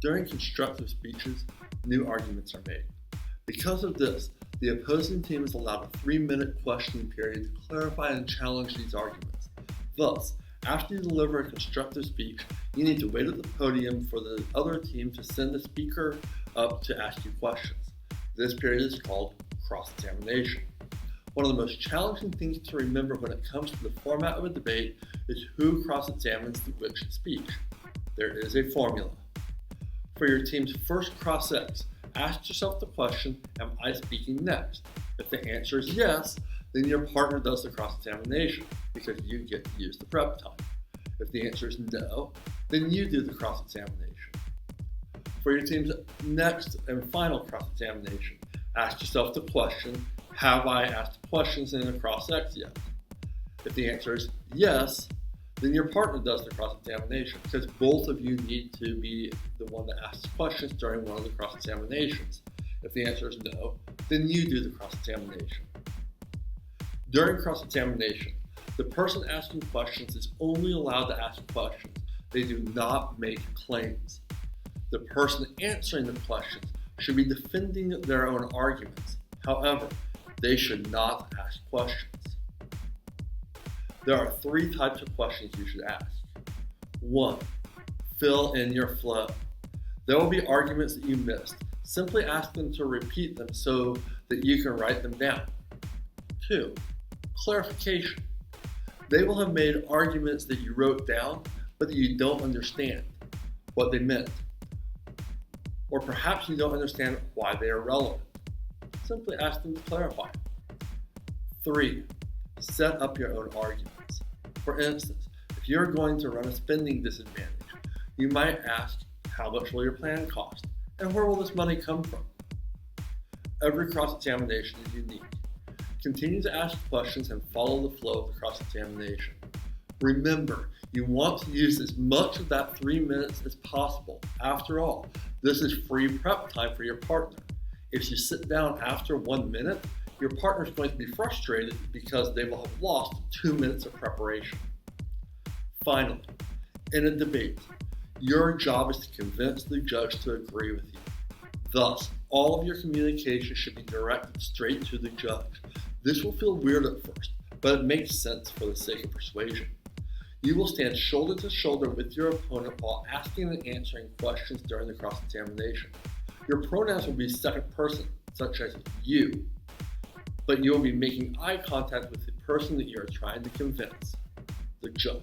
During constructive speeches, new arguments are made. Because of this, the opposing team is allowed a 3-minute questioning period to clarify and challenge these arguments. Thus, after you deliver a constructive speech, you need to wait at the podium for the other team to send the speaker up to ask you questions. This period is called cross-examination. One of the most challenging things to remember when it comes to the format of a debate is who cross-examines which speech. There is a formula. For your team's first cross-ex, ask yourself the question, am I speaking next? If the answer is yes, then your partner does the cross-examination because you get to use the prep time. If the answer is no, then you do the cross-examination. For your team's next and final cross-examination, ask yourself the question, have I asked questions in a cross-ex yet? If the answer is yes, then your partner does the cross-examination because both of you need to be the one that asks questions during one of the cross-examinations. If the answer is no, then you do the cross-examination. During cross-examination, the person asking questions is only allowed to ask questions. They do not make claims. The person answering the questions should be defending their own arguments. However, they should not ask questions. There are 3 types of questions you should ask. 1. Fill in your flow. There will be arguments that you missed. Simply ask them to repeat them so that you can write them down. 2. Clarification. They will have made arguments that you wrote down, but that you don't understand what they meant. Or perhaps you don't understand why they are relevant. Simply ask them to clarify. 3. Set up your own arguments. For instance, if you're going to run a spending disadvantage, you might ask, how much will your plan cost? And where will this money come from? Every cross-examination is unique. Continue to ask questions and follow the flow of the cross-examination. Remember, you want to use as much of that 3 minutes as possible. After all, this is free prep time for your partner. If you sit down after 1 minute, your partner is going to be frustrated because they will have lost 2 minutes of preparation. Finally, in a debate, your job is to convince the judge to agree with you. Thus, all of your communication should be directed straight to the judge. This will feel weird at first, but it makes sense for the sake of persuasion. You will stand shoulder to shoulder with your opponent while asking and answering questions during the cross-examination. Your pronouns will be second person, such as you, but you will be making eye contact with the person that you are trying to convince, the judge.